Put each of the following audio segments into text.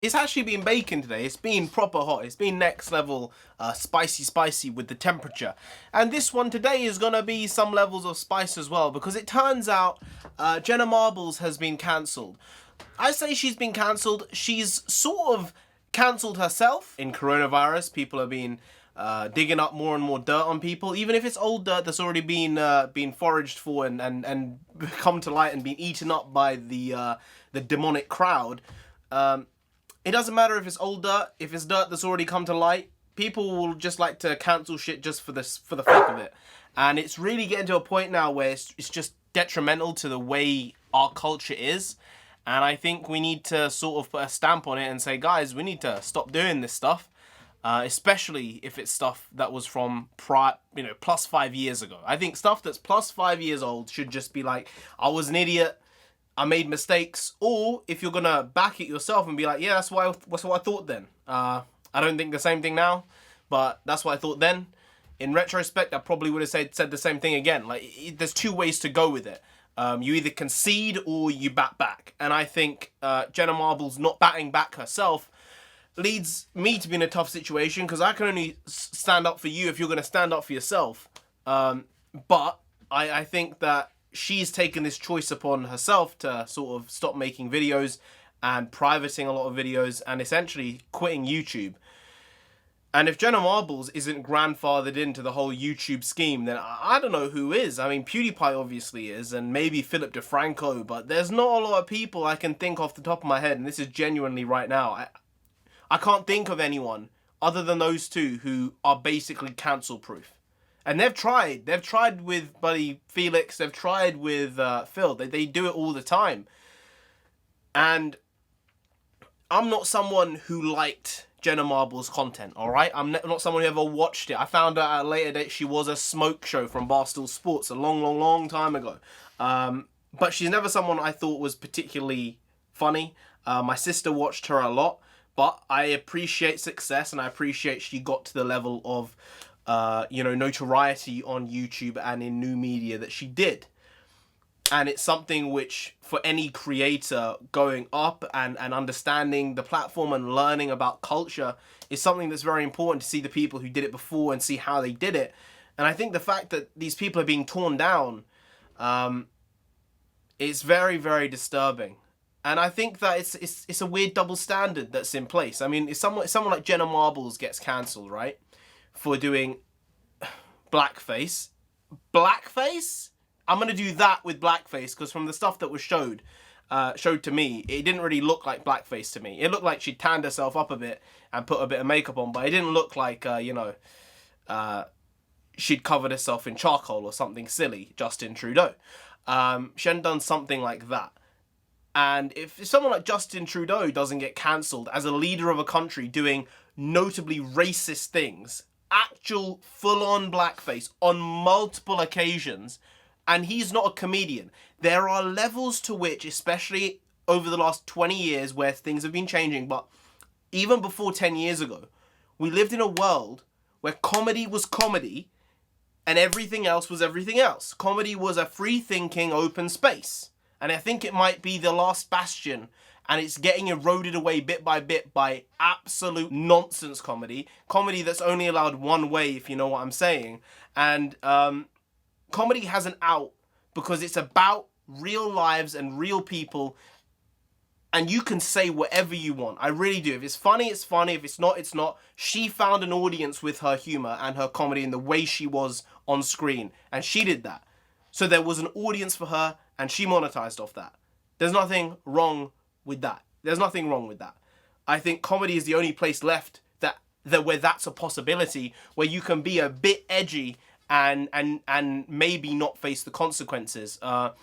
It's actually been baking today. It's been proper hot. It's been next level spicy with the temperature. And this one today is going to be some levels of spice as well, because it turns out Jenna Marbles has been cancelled. I say she's been cancelled. She's sort of cancelled herself. In coronavirus, people have been digging up more and more dirt on people, even if it's old dirt that's already been foraged for and come to light and been eaten up by the demonic crowd. It doesn't matter if it's old dirt, if it's dirt that's already come to light. People will just like to cancel shit just for the fuck of it. And it's really getting to a point now where it's just detrimental to the way our culture is. And I think we need to sort of put a stamp on it and say, guys, we need to stop doing this stuff. Especially if it's stuff that was from plus 5 years ago. I think stuff that's plus 5 years old should just be like, I was an idiot, I made mistakes. Or if you're gonna back it yourself and be like, yeah, that's what I thought then. I don't think the same thing now, but that's what I thought then. In retrospect, I probably would have said the same thing again. Like, there's two ways to go with it. You either concede or you bat back. And I think Jenna Marbles not batting back herself leads me to be in a tough situation, because I can only stand up for you if you're going to stand up for yourself. But I think that she's taken this choice upon herself to sort of stop making videos and privating a lot of videos and essentially quitting YouTube. And if Jenna Marbles isn't grandfathered into the whole YouTube scheme, then I don't know who is. I mean, PEWDIEPIE obviously is, and maybe Philip DeFranco, but there's not a lot of people I can think off the top of my head, and this is genuinely right now. I can't think of anyone other than those two who are basically cancel proof. And they've tried. They've tried with buddy Felix. They've tried with Phil. They do it all the time. And I'm not someone who liked Jenna Marbles' content, alright? I'm not someone who ever watched it. I found out at a later date she was a smoke show from Barstool Sports a long time ago. But she's never someone I thought was particularly funny. My sister watched her a lot. But I appreciate success, and I appreciate she got to the level of, notoriety on YouTube and in new media that she did. And it's something which, for any creator going up and understanding the platform and learning about culture, is something that's very important to see the people who did it before and see how they did it. And I think the fact that these people are being torn down is very, very disturbing. And I think that it's a weird double standard that's in place. I mean, if someone like Jenna Marbles gets cancelled, right, for doing blackface, I'm going to do that with blackface, because from the stuff that was showed to me, it didn't really look like blackface to me. It looked like she tanned herself up a bit and put a bit of makeup on, but it didn't look like, she'd covered herself in charcoal or something silly, Justin Trudeau. She hadn't done something like that. And if someone like Justin Trudeau doesn't get cancelled as a leader of a country doing notably racist things, actual full-on blackface on multiple occasions, and he's not a comedian, there are levels to which, especially over the last 20 years where things have been changing, but even before 10 years ago, we lived in a world where comedy was comedy and everything else was everything else. Comedy was a free-thinking open space. And I think it might be the last bastion, and it's getting eroded away bit by absolute nonsense comedy. Comedy that's only allowed one way, if you know what I'm saying. And comedy has an out because it's about real lives and real people, and you can say whatever you want. I really do. If it's funny, it's funny. If it's not, it's not. She found an audience with her humor and her comedy and the way she was on screen, and she did that. So there was an audience for her, and she monetized off that. There's nothing wrong with that. There's nothing wrong with that. I think comedy is the only place left that where that's a possibility, where you can be a bit edgy and maybe not face the consequences. Like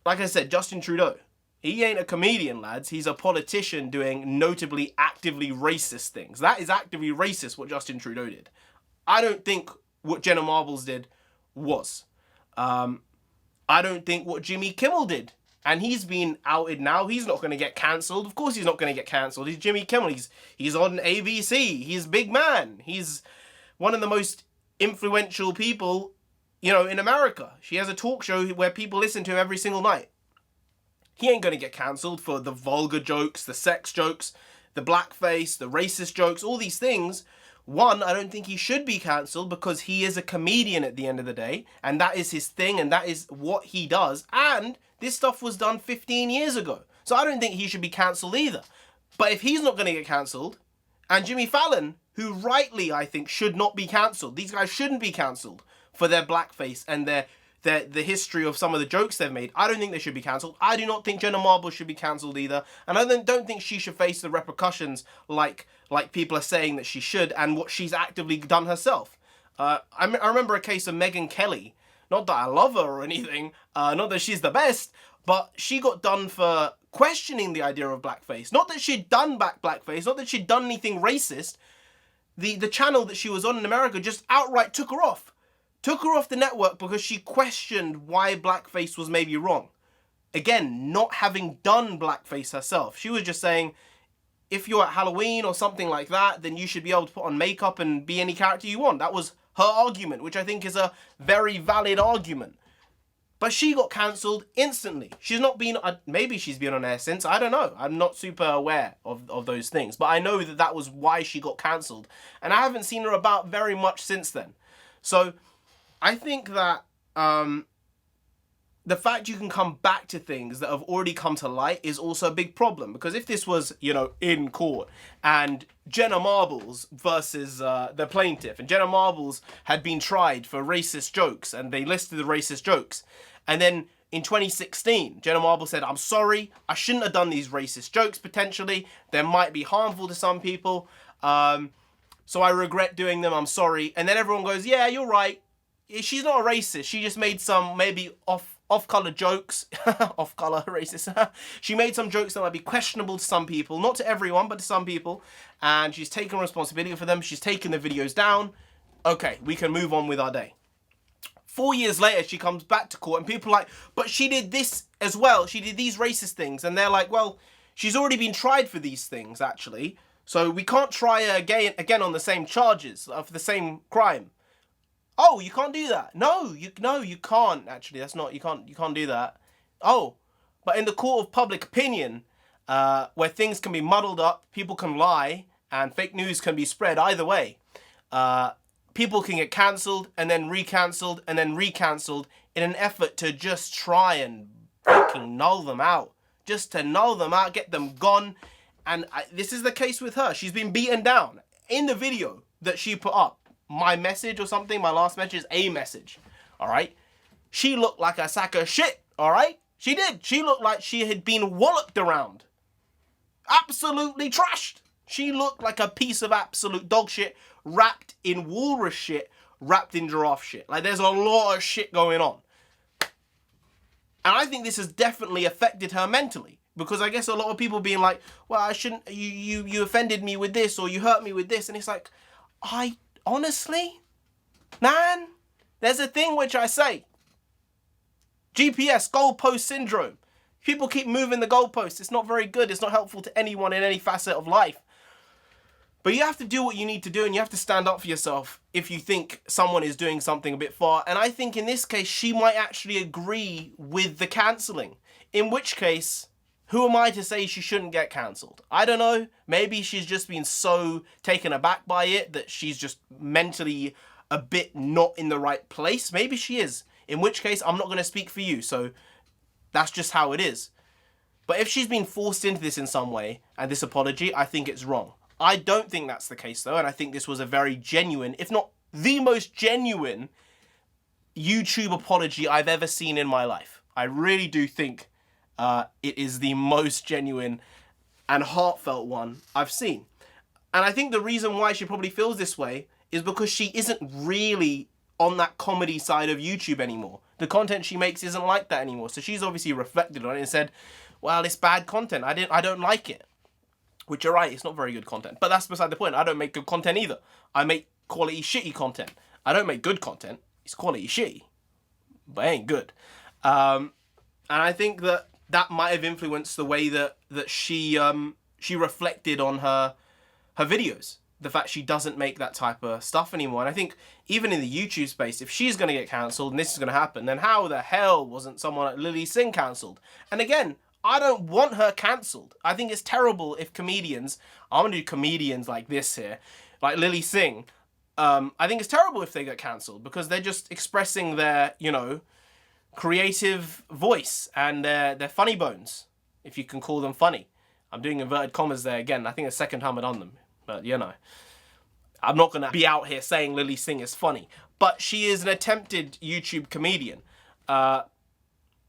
I said, Justin Trudeau, he ain't a comedian, lads. He's a politician doing notably actively racist things. That is actively racist, what Justin Trudeau did. I don't think what Jenna Marbles did was. I don't think what Jimmy Kimmel did. And he's been outed now. He's not going to get cancelled. Of course he's not going to get cancelled. He's Jimmy Kimmel. He's on ABC. He's big man. He's one of the most influential people, in America. She has a talk show where people listen to him every single night. He ain't going to get cancelled for the vulgar jokes, the sex jokes, the blackface, the racist jokes, all these things. One, I don't think he should be cancelled because he is a comedian at the end of the day, and that is his thing, and that is what he does. And this stuff was done 15 years ago. So I don't think he should be cancelled either. But if he's not going to get cancelled, and Jimmy Fallon, who rightly, I think, should not be cancelled. These guys shouldn't be cancelled for their blackface and the history of some of the jokes they've made. I don't think they should be cancelled. I do not think Jenna Marbles should be cancelled either. And I don't think she should face the repercussions like people are saying that she should and what she's actively done herself. I remember a case of Megyn Kelly. Not that I love her or anything. Not that she's the best. But she got done for questioning the idea of blackface. Not that she'd done blackface. Not that she'd done anything racist. The channel that she was on in America just outright took her off. Took her off the network because she questioned why blackface was maybe wrong. Again, not having done blackface herself. She was just saying, if you're at Halloween or something like that, then you should be able to put on makeup and be any character you want. That was her argument, which I think is a very valid argument. But she got cancelled instantly. She's not been, maybe she's been on air since, I don't know. I'm not super aware of those things. But I know that that was why she got cancelled. And I haven't seen her about very much since then. So I think that the fact you can come back to things that have already come to light is also a big problem. Because if this was, you know, in court and Jenna Marbles versus the plaintiff, and Jenna Marbles had been tried for racist jokes and they listed the racist jokes, and then in 2016, Jenna Marbles said, I'm sorry, I shouldn't have done these racist jokes potentially. They might be harmful to some people. So I regret doing them, I'm sorry. And then everyone goes, yeah, you're right. She's not a racist. She just made some maybe off-color jokes. Off-color racist. She made some jokes that might be questionable to some people. Not to everyone, but to some people. And she's taken responsibility for them. She's taken the videos down. Okay, we can move on with our day. 4 years later, she comes back to court and people are like, but she did this as well. She did these racist things. And they're like, well, she's already been tried for these things, actually. So we can't try her again on the same charges of the same crime. Oh, you can't do that. No, you can't. Actually, that's not. You can't do that. Oh, but in the court of public opinion, where things can be muddled up, people can lie, and fake news can be spread either way. People can get cancelled and then recancelled and then recancelled in an effort to just try and fucking null them out, just to null them out, get them gone. And this is the case with her. She's been beaten down in the video that she put up. My message or something, my last message is a message, all right? She looked like a sack of shit, all right? She did. She looked like she had been walloped around. Absolutely trashed. She looked like a piece of absolute dog shit wrapped in walrus shit, wrapped in giraffe shit. Like, there's a lot of shit going on. And I think this has definitely affected her mentally. Because I guess a lot of people being like, well, I shouldn't, you offended me with this, or you hurt me with this. And it's like, honestly, man, there's a thing which I say. GPS, goalpost syndrome. People keep moving the goalposts. It's not very good. It's not helpful to anyone in any facet of life. But you have to do what you need to do, and you have to stand up for yourself if you think someone is doing something a bit far. And I think in this case, she might actually agree with the cancelling. In which case, who am I to say she shouldn't get cancelled? I don't know. Maybe she's just been so taken aback by it that she's just mentally a bit not in the right place. Maybe she is. In which case, I'm not going to speak for you. So that's just how it is. But if she's been forced into this in some way, and this apology, I think it's wrong. I don't think that's the case, though. And I think this was a very genuine, if not the most genuine, YouTube apology I've ever seen in my life. I really do think it is the most genuine and heartfelt one I've seen. And I think the reason why she probably feels this way is because she isn't really on that comedy side of YouTube anymore. The content she makes isn't like that anymore. So she's obviously reflected on it and said, well, it's bad content. I don't like it. Which, you're right, it's not very good content. But that's beside the point. I don't make good content either. I make quality shitty content. I don't make good content. It's quality shitty. But it ain't good. And I think that might have influenced the way that she reflected on her videos. The fact she doesn't make that type of stuff anymore. And I think even in the YouTube space, if she's going to get cancelled and this is going to happen, then how the hell wasn't someone like Lily Singh cancelled? And again, I don't want her cancelled. I think it's terrible if comedians, I'm gonna do comedians like this here, like Lily Singh. I think it's terrible if they get cancelled because they're just expressing their, you know, creative voice and their funny bones, if you can call them funny. I'm doing inverted commas there again. I think it's the second time I've done them, but you know. I'm not gonna be out here saying Lily Singh is funny, but she is an attempted YouTube comedian.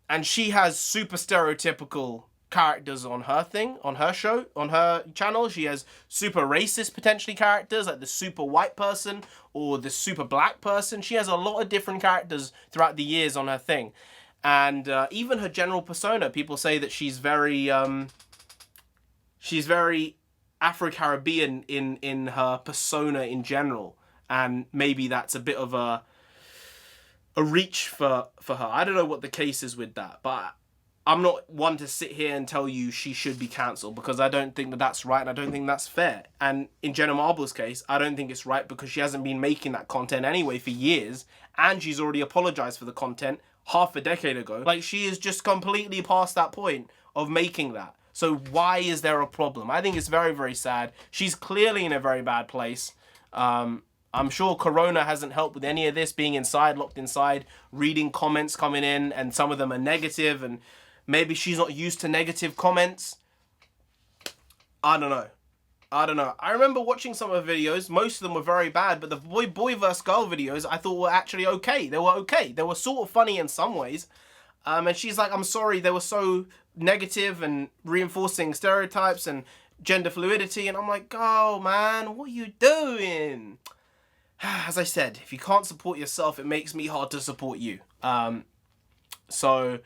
And she has super stereotypical characters on her thing, on her show, on her channel. She has super racist, potentially, characters, like the super white person or the super black person. She has a lot of different characters throughout the years on her thing. And even her general persona, people say that she's very Afro-Caribbean in her persona in general. And maybe that's a bit of a reach for her. I don't know what the case is with that, but I'm not one to sit here and tell you she should be cancelled because I don't think that that's right and I don't think that's fair. And in Jenna Marbles' case, I don't think it's right because she hasn't been making that content anyway for years and she's already apologised for the content half a decade ago. Like, she is just completely past that point of making that. So why is there a problem? I think it's very, very sad. She's clearly in a very bad place. I'm sure Corona hasn't helped with any of this, being inside, locked inside, reading comments coming in, and some of them are negative, and maybe she's not used to negative comments. I don't know. I remember watching some of her videos. Most of them were very bad, but the boy vs. girl videos I thought were actually okay. They were okay. They were sort of funny in some ways. And she's like, I'm sorry, they were so negative and reinforcing stereotypes and gender fluidity. And I'm like, oh, man, what are you doing? As I said, if you can't support yourself, it makes me hard to support you. So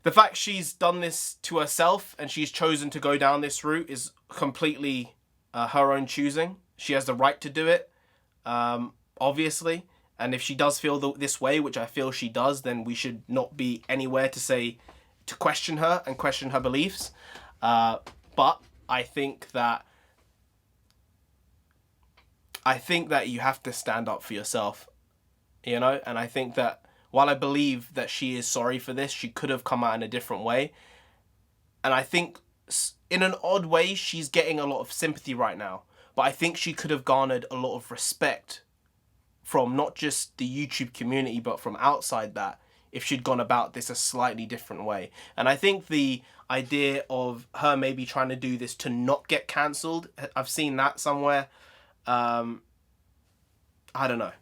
the fact she's done this to herself and she's chosen to go down this route is completely her own choosing. She has the right to do it, obviously. And if she does feel this way, which I feel she does, then we should not be anywhere to question her and question her beliefs. But I think that you have to stand up for yourself, you know? And I think that while I believe that she is sorry for this, she could have come out in a different way. And I think in an odd way, she's getting a lot of sympathy right now. But I think she could have garnered a lot of respect from not just the YouTube community, but from outside that, if she'd gone about this a slightly different way. And I think the idea of her maybe trying to do this to not get cancelled, I've seen that somewhere. I don't know.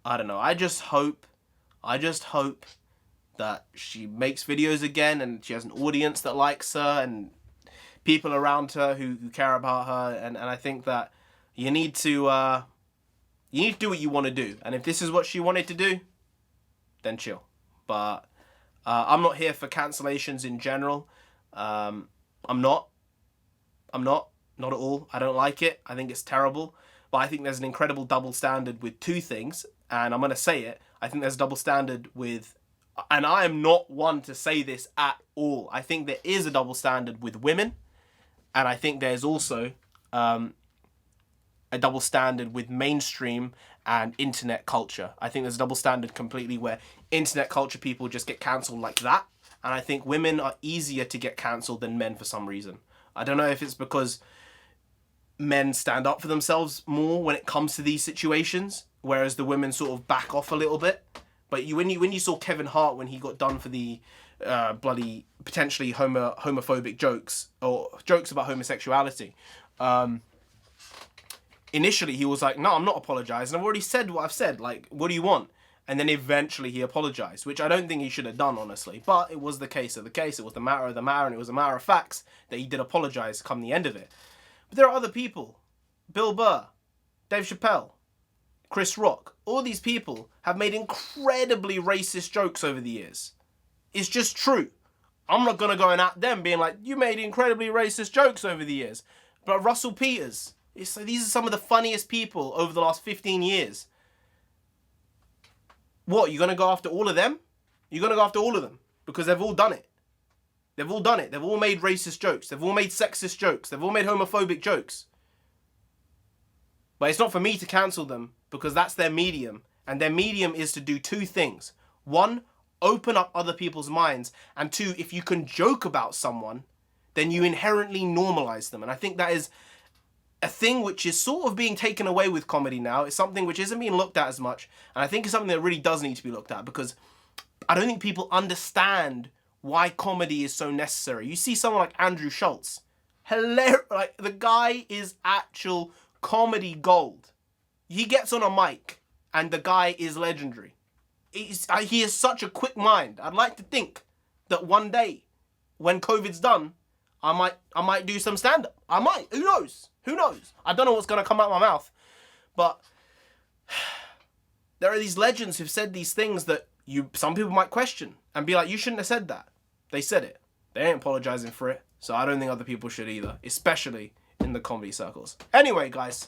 I just hope that she makes videos again and she has an audience that likes her and people around her who care about her. And I think that you need to do what you want to do. And if this is what she wanted to do, then chill. But I'm not here for cancellations in general. I'm not at all. I don't like it. I think it's terrible. But I think there's an incredible double standard with two things, and I'm going to say it. I think there's a double standard with, and I am not one to say this at all, I think there is a double standard with women, and I think there's also a double standard with mainstream and internet culture. I think there's a double standard completely where internet culture people just get cancelled like that, and I think women are easier to get cancelled than men for some reason. I don't know if it's because men stand up for themselves more when it comes to these situations, whereas the women sort of back off a little bit. But when you saw Kevin Hart when he got done for the bloody potentially homophobic jokes or jokes about homosexuality, initially he was like, no, I'm not apologising. I've already said what I've said. Like, what do you want? And then eventually he apologised, which I don't think he should have done, honestly. But it was the case of the case. It was the matter of the matter, and it was a matter of facts that he did apologise come the end of it. But there are other people. Bill Burr, Dave Chappelle, Chris Rock. All these people have made incredibly racist jokes over the years. It's just true. I'm not going to go in at them being like, you made incredibly racist jokes over the years. But Russell Peters, these are some of the funniest people over the last 15 years. What, you're going to go after all of them? You're going to go after all of them because they've all done it. They've all done it. They've all made racist jokes. They've all made sexist jokes. They've all made homophobic jokes. But it's not for me to cancel them because that's their medium. And their medium is to do two things. One, open up other people's minds. And 2, if you can joke about someone, then you inherently normalize them. And I think that is a thing which is sort of being taken away with comedy now. It's something which isn't being looked at as much. And I think it's something that really does need to be looked at, because I don't think people understand why comedy is so necessary. You see someone like Andrew Schultz. Hilarious. Like, the guy is actual comedy gold. He gets on a mic and the guy is legendary. He has such a quick mind. I'd like to think that one day, when COVID's done, I might do some stand-up. I might. Who knows? Who knows? I don't know what's going to come out of my mouth. But there are these legends who've said these things that some people might question and be like, you shouldn't have said that. They said it. They ain't apologizing for it. So I don't think other people should either, especially in the comedy circles. Anyway, guys,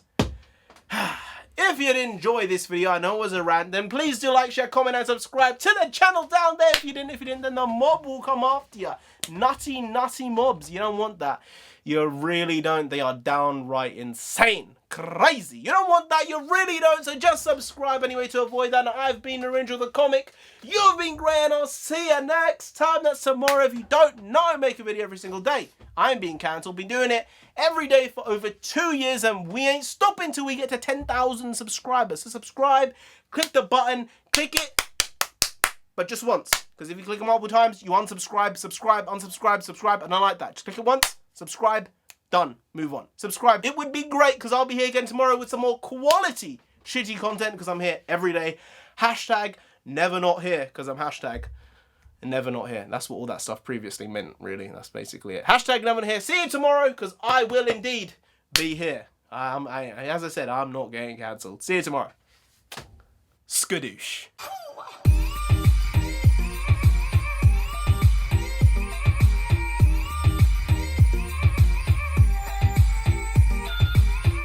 if you did enjoy this video, I know it was a rant, then please do like, share, comment, and subscribe to the channel down there. If you didn't, then the mob will come after you. Nutty mobs. You don't want that. You really don't. They are downright insane. Crazy. You don't want that. You really don't. So just subscribe anyway to avoid that. And I've been NarendraTheComic. You've been Gray, and I'll see you next time. That's tomorrow. If you don't know, I make a video every single day. I'm being cancelled. Been doing it every day for over 2 years, and we ain't stopping till we get to 10,000 subscribers. So subscribe, click the button, click it, but just once. Because if you click it multiple times, you unsubscribe, subscribe, unsubscribe, subscribe, and I like that. Just click it once, subscribe, done, move on. Subscribe. It would be great, because I'll be here again tomorrow with some more quality shitty content, because I'm here every day. Hashtag never not here, because I'm hashtag never not here. That's what all that stuff previously meant, really. That's basically it. Hashtag never not here. See you tomorrow, because I will indeed be here. As I said, I'm not getting cancelled. See you tomorrow. Skadoosh.